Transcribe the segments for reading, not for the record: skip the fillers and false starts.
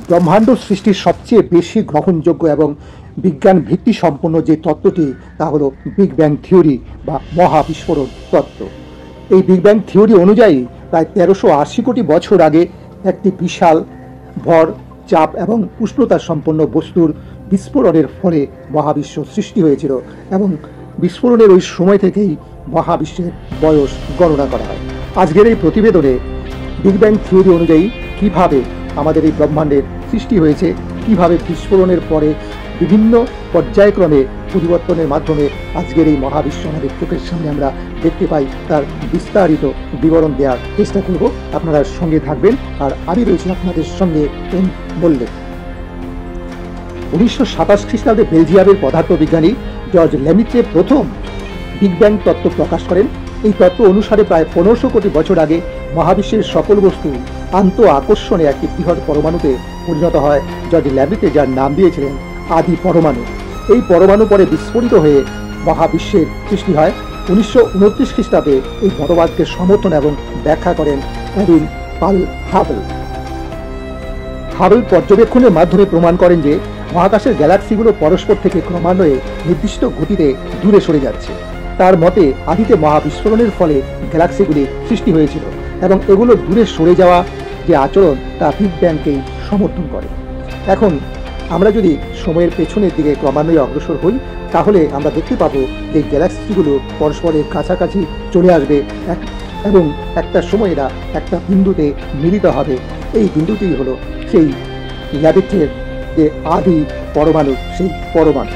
ব্রহ্মাণ্ড সৃষ্টির সবচেয়ে বেশি গ্রহণযোগ্য এবং বিজ্ঞান ভিত্তি সম্পন্ন যে তত্ত্বটি তা হলো বিগ ব্যাং থিওরি বা মহাবিস্ফোরণ তত্ত্ব। এই বিগ ব্যাং থিওরি অনুযায়ী প্রায় 1380 কোটি বছর আগে একটি বিশাল ভর, চাপ এবং উষ্ণতা সম্পন্ন বস্তুর বিস্ফোরণের ফলে মহাবিশ্ব সৃষ্টি হয়েছিল এবং বিস্ফোরণের ওই সময় থেকেই মহাবিশ্বের বয়স গণনা করা হয়। আজকের এই প্রতিবেদনে বিগ ব্যাং থিওরি অনুযায়ী কিভাবে আমাদের এই ব্রহ্মাণ্ডের সৃষ্টি হয়েছে, কিভাবে বিস্ফোরণের পরে বিভিন্ন পর্যায়ক্রমে পরিবর্তনের মাধ্যমে আজকের এই মহাবিশ্ব আমাদের চোখের সামনে আমরা দেখতে পাই, তার বিস্তারিত বিবরণ দেওয়ার চেষ্টা করব। আপনারা সঙ্গে থাকবেন আর আমি রয়েছি আপনাদের সঙ্গে এম মল্লিক। 1927 খ্রিস্টাব্দে বেলজিয়ামের পদার্থবিজ্ঞানী জর্জ লেমিত্রে প্রথম বিগ ব্যাং তত্ত্ব প্রকাশ করেন। এই তত্ত্ব অনুসারে প্রায় 1500 কোটি বছর আগে মহাবিশ্বের সকল বস্তু আন্ত আকর্ষণে একটি বৃহৎ পরমাণুতে পরিণত হয় জর্জ লেমিত্রে, যার নাম দিয়েছিলেন আদি পরমাণু। এই পরমাণু পরে বিস্ফোরিত হয়ে মহাবিশ্বের সৃষ্টি হয়। 1929 খ্রিস্টাব্দে এই মতবাদকে সমর্থন এবং ব্যাখ্যা করেন এডিন পাল হাবল। হাবল পর্যবেক্ষণের মাধ্যমে প্রমাণ করেন যে মহাকাশের গ্যালাক্সিগুলো পরস্পর থেকে ক্রমান্বয়ে নির্দিষ্ট গতিতে দূরে সরে যাচ্ছে। তার মতে আদিতে মহাবিস্ফোরণের ফলে গ্যালাক্সিগুলি সৃষ্টি হয়েছিল এবং এগুলো দূরে সরে যাওয়া যে আচরণ তা বিগ ব্যাংকেই সমর্থন করে। এখন আমরা যদি সময়ের পেছনের দিকে ক্রমান্বয়ে অগ্রসর হই, তাহলে আমরা দেখতে পাবো যে গ্যালাক্সিগুলো পরস্পরের কাছাকাছি চলে আসবে এবং একটা সময় এরা একটা বিন্দুতে মিলিত হবে। এই বিন্দুটি হলো সেই লেমিত্রের যে আদি পরমাণু, সেই পরমাণু।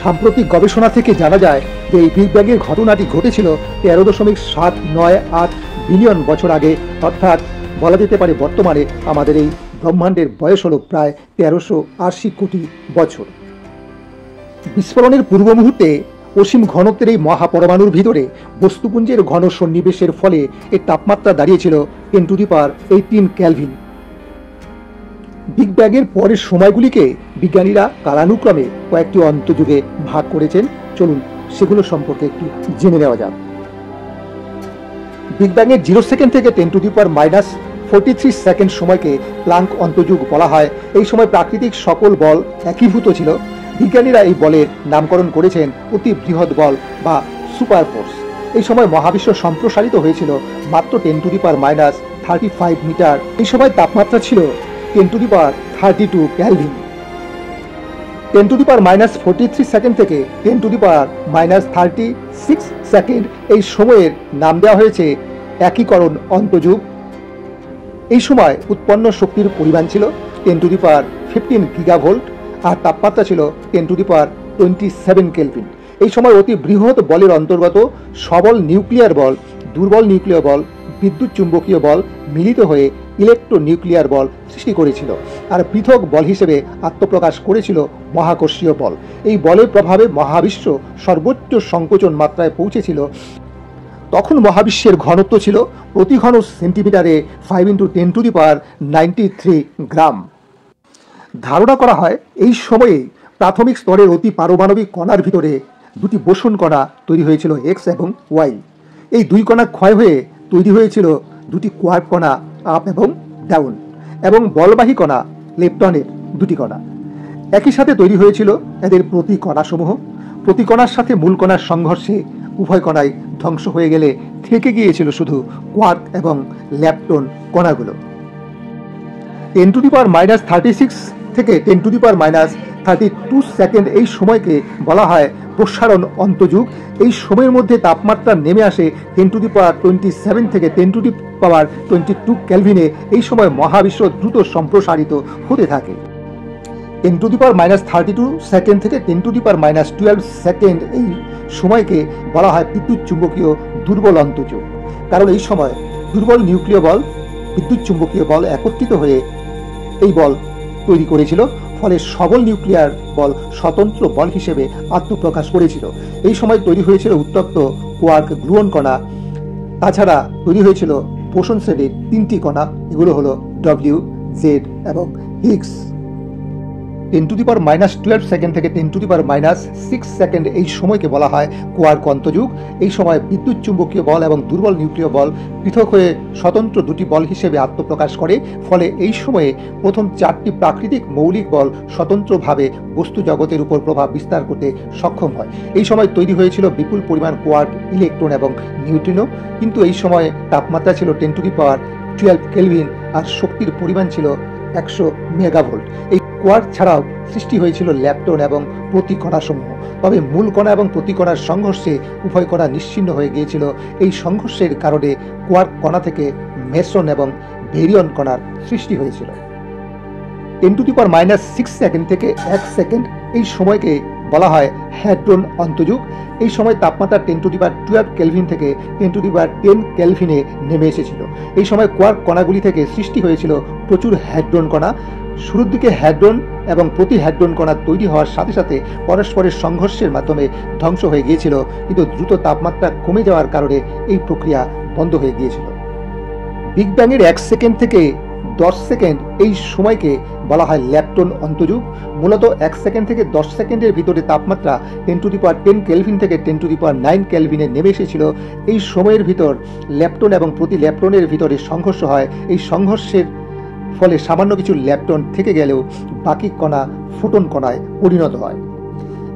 সাম্প্রতিক গবেষণা থেকে জানা যায় যে এই বিগ ব্যাংয়ের ঘটনাটি ঘটেছিল 13.798 বিলিয়ন বছর আগে, অর্থাৎ বলা যেতে পারে বর্তমানে আমাদের এই ব্রহ্মাণ্ডের বয়স হল প্রায় 1380 কোটি বছর। বিস্ফোরণের পূর্ব মুহূর্তে অসীম ঘনত্বের এই মহাপরমাণুর ভিতরে বস্তুপুঞ্জের ঘন সন্নিবেশের ফলে এর তাপমাত্রা দাঁড়িয়েছিল 10⁻18 কেলভিন। বিগ ব্যাংয়ের পরের সময়গুলিকে বিজ্ঞানীরা কালানুক্রমে কয়েকটি অন্তযুগে ভাগ করেছেন। চলুন সেগুলো সম্পর্কে একটু জেনে নেওয়া যাক। বিগ ব্যাংয়ের 0 সেকেন্ড থেকে 10⁻43 সেকেন্ড সময়কে প্লাঙ্ক অন্তযুগ বলা হয়। এই সময় প্রাকৃতিক সকল বল একীভূত ছিল। বিজ্ঞানীরা এই বলের নামকরণ করেছেন অতি বৃহৎ বল বা সুপার ফোর্স। এই সময় মহাবিশ্ব সম্প্রসারিত হয়েছিল মাত্র 10⁻35 মিটার। এই সময় তাপমাত্রা ছিল 10⁻32 কেলভিন। 10⁻43 সেকেন্ড থেকে 10⁻36 সেকেন্ড এই সময়ের নাম দেওয়া হয়েছে একীকরণ অন্তযুগ। এই সময় উৎপন্ন শক্তির পরিমাণ ছিল 10⁻15 গিগাভোল্ট আর তাপমাত্রা ছিল 10⁻27 কেলভিন। এই সময় অতি বৃহৎ বলের অন্তর্গত সবল নিউক্লিয়ার বল, দুর্বল নিউক্লিয় বল, বিদ্যুৎ চুম্বকীয় বল মিলিত হয়ে ইলেকট্রোনিউক্লিয়ার বল সৃষ্টি করেছিল আর পৃথক বল হিসেবে আত্মপ্রকাশ করেছিল মহাকর্ষীয় বল। এই বলের প্রভাবে মহাবিশ্ব সর্বোচ্চ সংকোচন মাত্রায় পৌঁছেছিল। তখন মহাবিশ্বের ঘনত্ব ছিল প্রতি ঘন সেন্টিমিটারে 5×10⁻93 গ্রাম। ধারণা করা হয় এই সময়ে প্রাথমিক স্তরের অতি পারমাণবিক কণার ভিতরে দুটি বোসন কণা তৈরি হয়েছিল, এক্স এবং ওয়াই। এই দুই কণা ক্ষয় হয়ে তৈরি হয়েছিল দুটি কোয়ার্ক কণা, আপ এবং ডাউন, এবং বলবাহী কণা লেপটনের দুটি কণা। একই সাথে তৈরি হয়েছিল এদের প্রতি কণাসমূহ। প্রতি কণার সাথে মূল কণার সংঘর্ষে উভয় কণাই ধ্বংস হয়ে গেলে থেকে গিয়েছিল শুধু কোয়ার্ক এবং ল্যাপটন কণাগুলো। 10⁻36 থেকে 10⁻32 সেকেন্ড এই সময়কে বলা হয় প্রসারণ অন্তযুগ। এই সময়ের মধ্যে তাপমাত্রা নেমে আসে 10⁻27 থেকে 10⁻22 কেলভিনে। এই সময় মহাবিশ্ব দ্রুত সম্প্রসারিত হতে থাকে। 10⁻32 সেকেন্ড থেকে 10⁻12 সেকেন্ড এই সময়কে বলা হয় বিদ্যুৎ চুম্বকীয় দুর্বল অন্তযুগ, কারণ এই সময় দুর্বল নিউক্লিয় বল, বিদ্যুৎ চুম্বকীয় বল একত্রিত হয়ে এই বল তৈরি করেছিল, ফলে সবল নিউক্লিয়ার বল স্বতন্ত্র বল হিসেবে আত্মপ্রকাশ করেছিল। এই সময় তৈরি হয়েছিল উত্তপ্ত কোয়ার্ক গ্লুয়ন কণা। তাছাড়া তৈরি হয়েছিল বোসন শ্রেণীর 3টি কণা, এগুলো হলো ডব্লিউ, জেড এবং হিগস। 10⁻12 সেকেন্ড থেকে 10⁻6 সেকেন্ড এই সময়কে বলা হয় কোয়ার্ক অন্তযুগ। এই সময় বিদ্যুৎ চুম্বকীয় বল এবং দুর্বল নিউক্লিয় বল পৃথক হয়ে স্বতন্ত্র দুটি বল হিসেবে আত্মপ্রকাশ করে। ফলে এই সময়ে প্রথম 4টি প্রাকৃতিক মৌলিক বল স্বতন্ত্রভাবে বস্তু জগতের উপর প্রভাব বিস্তার করতে সক্ষম হয়। এই সময় তৈরি হয়েছিল বিপুল পরিমাণ কোয়ার্ক, ইলেকট্রন এবং নিউট্রিনো। কিন্তু এই সময়ে তাপমাত্রা ছিল 10⁻12 কেলভিন আর শক্তির পরিমাণ ছিল 100 মেগাভোল্ট। এই কোয়ার্ক ছাড়াও সৃষ্টি হয়েছিল ল্যাপটন এবং প্রতিকণাসমূহ। তবে মূল কণা এবং প্রতিকণার সংঘর্ষে উভয় কণা নিশ্চিহ্ন হয়ে গিয়েছিল। এই সংঘর্ষের কারণে কোয়ার্ক কণা থেকে মেসন এবং বেরিয়ন কণার সৃষ্টি হয়েছিল। 10⁻6 সেকেন্ড থেকে 1 সেকেন্ড এই সময়কে বলা হয় হ্যাড্রন অন্তযুগ। এই সময় তাপমাত্রা 10⁻12 কেলভিন থেকে 10⁻10 কেলভিনে নেমে এসেছিল। এই সময় কোয়ার্ক কণাগুলি থেকে সৃষ্টি হয়েছিল প্রচুর হ্যাড্রন কণা। শুরুর দিকে হ্যাড্রন এবং প্রতি হ্যাড্রন কণা তৈরি হওয়ার সাথে সাথে পরস্পরের সংঘর্ষের মাধ্যমে ধ্বংস হয়ে গিয়েছিল, কিন্তু দ্রুত তাপমাত্রা কমে যাওয়ার কারণে এই প্রক্রিয়া বন্ধ হয়ে গিয়েছিল। বিগ ব্যাংয়ের 1 সেকেন্ড থেকে 10 সেকেন্ড এই সময়কে বলা হয় ল্যাপটন অন্তযুগ। মূলত 1 সেকেন্ড থেকে 10 সেকেন্ডের ভিতরে তাপমাত্রা 10⁻10 কেলভিন থেকে 10�9 কেলভিনে নেমে এসেছিল। এই সময়ের ভিতর ল্যাপটন এবং প্রতি ল্যাপটনের ভিতরে সংঘর্ষ হয়। এই সংঘর্ষের ফলে সামান্য কিছু ল্যাপটন থেকে গেলেও বাকি কণা ফোটন কণায় পরিণত হয়।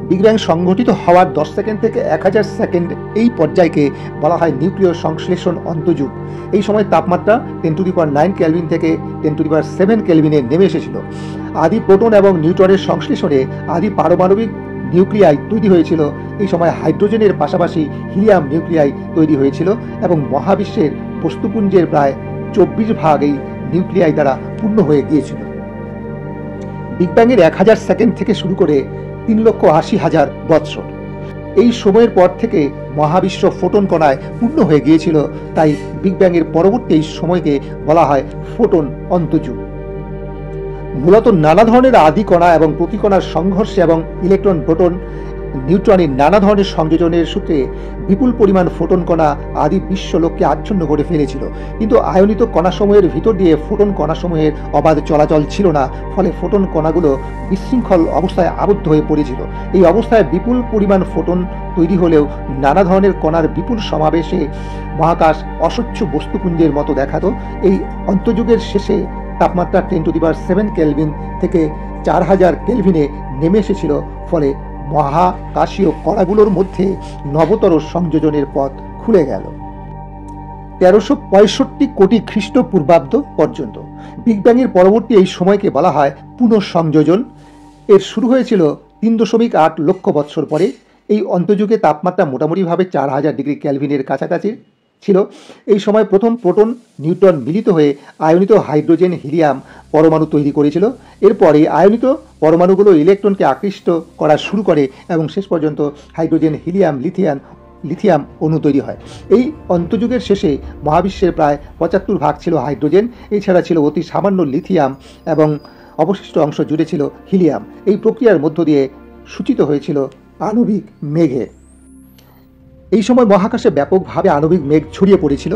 বিগ ব্যাং সংঘটিত হওয়ার 10 সেকেন্ড থেকে 1000 সেকেন্ড এই পর্যায়কে বলা হয় নিউক্লিয় সংশ্লেষণ অন্তযুগ। এই সময় তাপমাত্রা 10�9 কেলভিন থেকে 10�7 কেলভিনে নেমে এসেছিল। আদি প্রোটন এবং নিউট্রনের সংশ্লেষণে আদি পারমাণবিক নিউক্লিয়াই তৈরি হয়েছিল। এই সময় হাইড্রোজেনের পাশাপাশি হিলিয়াম নিউক্লিয়াই তৈরি হয়েছিল এবং মহাবিশ্বের বস্তুপুঞ্জের প্রায় 24 ভাগ এই নিউক্লিয়াই দ্বারা পূর্ণ হয়ে গিয়েছিল। বিগ ব্যাংয়ের 1000 সেকেন্ড থেকে শুরু করে 3,80,000 বৎসর এই সময়ের পর থেকে মহাবিশ্ব ফোটন কণায় পূর্ণ হয়ে গিয়েছিল। তাই বিগ ব্যাংয়ের পরবর্তী এই সময়কে বলা হয় ফোটন অন্তযুগ। মূলত নানা ধরনের আদি কণা এবং প্রতিকণার সংঘর্ষে এবং ইলেকট্রন, প্রোটন, নিউট্রনের নানা ধরনের সংযোজনের সূত্রে বিপুল পরিমাণ ফোটন কণা আদি বিশ্বলোককে আচ্ছন্ন করে ফেলেছিল। কিন্তু আয়নিত কণাসমূহের ভিতর দিয়ে ফোটন কণাসমূহের অবাধ চলাচল ছিল না। ফলে ফোটন কণাগুলো বিশৃঙ্খল অবস্থায় আবদ্ধ হয়ে পড়েছিল। এই অবস্থায় বিপুল পরিমাণ ফোটন তৈরি হলেও নানা ধরনের কণার বিপুল সমাবেশে মহাকাশ অস্বচ্ছ বস্তুপুঞ্জের মতো দেখাতো। এই অন্তযুগের শেষে তাপমাত্রা 10⁻7 কেলভিন থেকে 4000 কেলভিনে নেমে এসেছিল। ফলে মহাকাশীয় কণাগুলোর মধ্যে নবতর সংযোজনের পথ খুলে গেল। 1365 কোটি খ্রিস্টপূর্বাব্দ পর্যন্ত বিগ ব্যাংয়ের পরবর্তী এই সময়কে বলা হয় পুনঃসংযোজন। এর শুরু হয়েছিল 3.8 লক্ষ বৎসর পরে। এই অন্তযুগে তাপমাত্রা মোটামুটিভাবে 4000 ডিগ্রি ক্যালভিনের কাছাকাছি ছিল। এই সময় প্রথম প্রোটন, নিউট্রন মিলিত হয়ে আয়নিত হাইড্রোজেন, হিলিয়াম পরমাণু তৈরি করেছিল। এরপরে আয়নিত পরমাণুগুলো ইলেকট্রনকে আকৃষ্ট করা শুরু করে এবং শেষ পর্যন্ত হাইড্রোজেন, হিলিয়াম, লিথিয়াম অণু তৈরি হয়। এই অন্তযুগের শেষে মহাবিশ্বের প্রায় 75 ভাগ ছিল হাইড্রোজেন। এছাড়া ছিল অতি সামান্য লিথিয়াম এবং অবশিষ্ট অংশ জুড়ে ছিল হিলিয়াম। এই প্রক্রিয়ার মধ্য দিয়ে সূচিত হয়েছিল আণবিক মেঘে। এই সময় মহাকাশে ব্যাপকভাবে আণবিক মেঘ ছড়িয়ে পড়েছিল।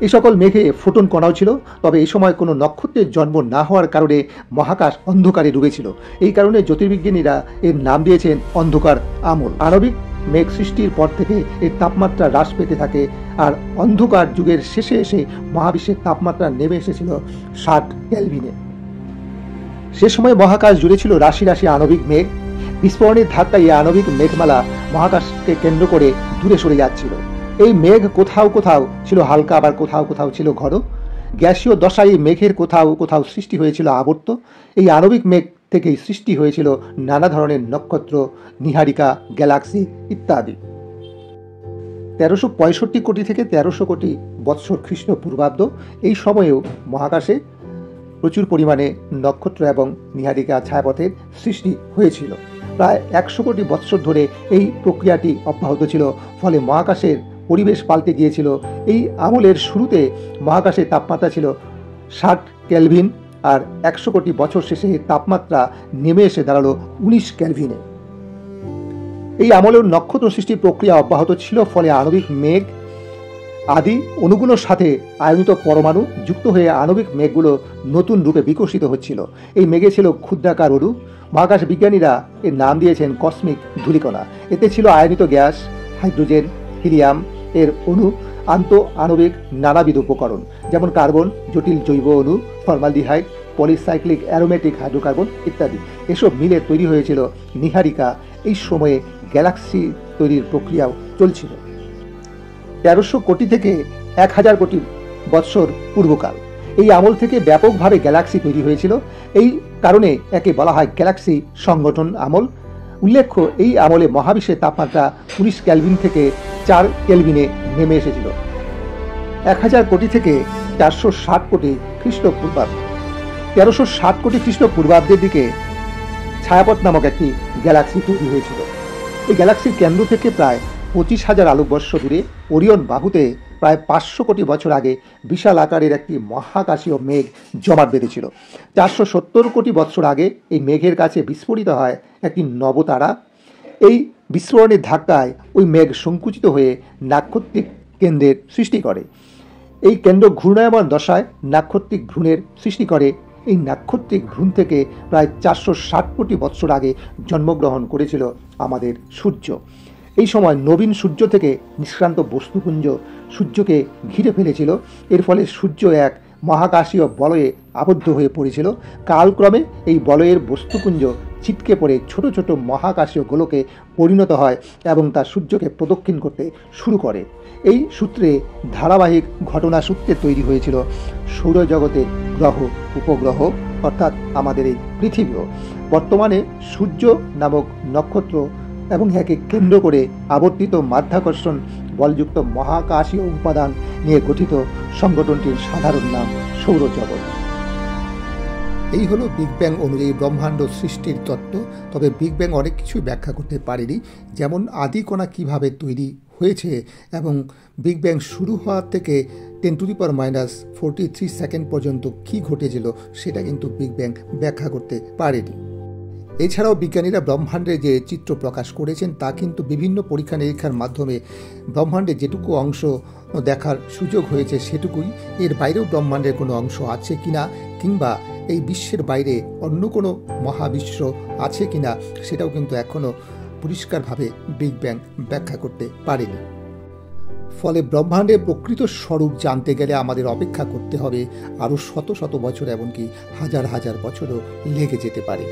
এই সকল মেঘে ফোটন কণাও ছিল। তবে এই সময় কোনো নক্ষত্রের জন্ম না হওয়ার কারণে মহাকাশ অন্ধকারে ডুবেছিল। এই কারণে জ্যোতির্বিজ্ঞানীরা এর নাম দিয়েছেন অন্ধকার আমল। আণবিক মেঘ সৃষ্টির পর থেকে এর তাপমাত্রা হ্রাস পেতে থাকে আর অন্ধকার যুগের শেষে এসে মহাবিশ্বের তাপমাত্রা নেমে এসেছিল 60 কেলভিনে। সে সময় মহাকাশ জুড়ে ছিল রাশি রাশি আণবিক মেঘ। বিস্ফোরণের ধাক্কায় এই আণবিক মেঘমালা মহাকাশকে কেন্দ্র করে দূরে সরে যাচ্ছিল। এই মেঘ কোথাও কোথাও ছিল হালকা, আবার কোথাও কোথাও ছিল ঘন। গ্যাসীয় দশায় এই মেঘের কোথাও কোথাও সৃষ্টি হয়েছিল আবর্ত। এই আণবিক মেঘ থেকেই সৃষ্টি হয়েছিল নানা ধরনের নক্ষত্র, নীহারিকা, গ্যালাক্সি ইত্যাদি। 1365 কোটি থেকে 1300 কোটি বৎসর খ্রিস্টপূর্বাব্দ এই সময়েও মহাকাশে প্রচুর পরিমাণে নক্ষত্র এবং নীহারিকা ছায়াপথের সৃষ্টি হয়েছিল। প্রায় 100 কোটি বৎসর ধরে এই প্রক্রিয়াটি অব্যাহত ছিল। ফলে মহাকাশের পরিবেশ পাল্টে গিয়েছিল। এই আমলের শুরুতে মহাকাশের তাপমাত্রা ছিল 60 কেলভিন আর 100 কোটি বছর শেষে তাপমাত্রা নেমে এসে দাঁড়ালো 19 কেলভিনে। এই আমলের নক্ষত্র সৃষ্টির প্রক্রিয়া অব্যাহত ছিল। ফলে আণবিক মেঘ আদি অণুগুলোর সাথে আয়নিত পরমাণু যুক্ত হয়ে আণবিক মেঘগুলো নতুন রূপে বিকশিত হচ্ছিল। এই মেঘে ছিল ক্ষুদ্রাকার অণু। মহাকাশ বিজ্ঞানীরা এর নাম দিয়েছেন কসমিক ধূলিকণা। এতে ছিল আয়নিত গ্যাস, হাইড্রোজেন, হিলিয়াম এর অণু, আন্ত আণবিক নানাবিধ উপকরণ যেমন কার্বন, জটিল জৈব অণু, ফর্মালডিহাইড, পলিসাইক্লিক অ্যারোমেটিক হাইড্রোকার্বন ইত্যাদি। এসব মিলে তৈরি হয়েছিল নীহারিকা। এই সময়ে গ্যালাক্সি তৈরির প্রক্রিয়াও চলছিল। 1300 কোটি থেকে 1000 কোটি বৎসর পূর্বকাল। এই আমল থেকে ব্যাপকভাবে গ্যালাক্সি তৈরি হয়েছিল। এই কারণে একে বলা হয় গ্যালাক্সি সংগঠন আমল। উল্লেখ্য, এই আমলে মহাবিশ্বের তাপমাত্রা 19 কেলভিন থেকে 4 কেলভিনে নেমে এসেছিল। 1000 কোটি থেকে 460 কোটি খ্রিস্টপূর্বাব্দ। 1360 কোটি খ্রিস্টপূর্বাব্দের দিকে ছায়াপথ নামক একটি গ্যালাক্সি তৈরি হয়েছিল। এই গ্যালাক্সির কেন্দ্র থেকে প্রায় 25,000 আলোকবর্ষ দূরে ওরিয়ন বাহুতে প্রায় 500 কোটি বছর আগে বিশাল আকারের একটি মহাকাশীয় মেঘ জমাট বেঁধেছিল। 470 কোটি বছর আগে এই মেঘের কাছে বিস্ফোরিত হয় একটি নবতারা। এই বিস্ফোরণের ধাক্কায় ওই মেঘ সংকুচিত হয়ে নাক্ষত্রিক কেন্দ্রের সৃষ্টি করে। এই কেন্দ্র ঘূর্ণায়মান দশায় নাক্ষত্রিক ভ্রূণের সৃষ্টি করে। এই নাক্ষত্রিক ভ্রূণ থেকে প্রায় 460 কোটি বৎসর আগে জন্মগ্রহণ করেছিল আমাদের সূর্য। এই সময় নবীন সূর্য থেকে নিষ্ক্রান্ত বস্তুপুঞ্জ সূর্যকে ঘিরে ফেলেছিল। এর ফলে সূর্য এক মহাকাশীয় বলয়ে আবদ্ধ হয়ে পড়েছিল। কালক্রমে এই বলয়ের বস্তুপুঞ্জ ছিটকে পড়ে ছোট ছোট মহাকাশীয় গোলকে পরিণত হয় এবং তা সূর্যকে প্রদক্ষিণ করতে শুরু করে। এই সূত্রে ধারাবাহিক ঘটনা সূত্রে তৈরি হয়েছিল সৌরজগতের গ্রহ উপগ্রহ, অর্থাৎ আমাদের এই পৃথিবীও। বর্তমানে সূর্য নামক নক্ষত্র এবং একে কেন্দ্র করে আবর্তিত মাধ্যাকর্ষণ বলযুক্ত মহাকাশীয় উপাদান নিয়ে গঠিত সংগঠনটির সাধারণ নাম সৌরজগৎ। এই হলো বিগ ব্যাং অনুযায়ী ব্রহ্মাণ্ড সৃষ্টির তত্ত্ব। তবে বিগ ব্যাং অনেক কিছুই ব্যাখ্যা করতে পারেনি, যেমন আদিকণা কিভাবে তৈরি হয়েছে এবং বিগ ব্যাং শুরু হওয়ার থেকে 10⁻⁻43 সেকেন্ড পর্যন্ত কী ঘটেছিল সেটা কিন্তু বিগ ব্যাং ব্যাখ্যা করতে পারেনি। এছাড়াও বিজ্ঞানীরা ব্রহ্মাণ্ডের যে চিত্র প্রকাশ করেছেন তা কিন্তু বিভিন্ন পরীক্ষা নিরীক্ষার মাধ্যমে ব্রহ্মাণ্ডের যেটুকু অংশ দেখার সুযোগ হয়েছে সেটুকুই। এর বাইরেও ব্রহ্মাণ্ডের কোনো অংশ আছে কিনা কিংবা এই বিশ্বের বাইরে অন্য কোনো মহাবিশ্ব আছে কিনা সেটাও কিন্তু এখনও পরিষ্কারভাবে বিগ ব্যাং ব্যাখ্যা করতে পারেনি। ফলে ব্রহ্মাণ্ডের প্রকৃত স্বরূপ জানতে গেলে আমাদের অপেক্ষা করতে হবে আরও শত শত বছর, এমনকি হাজার হাজার বছরও লেগে যেতে পারে।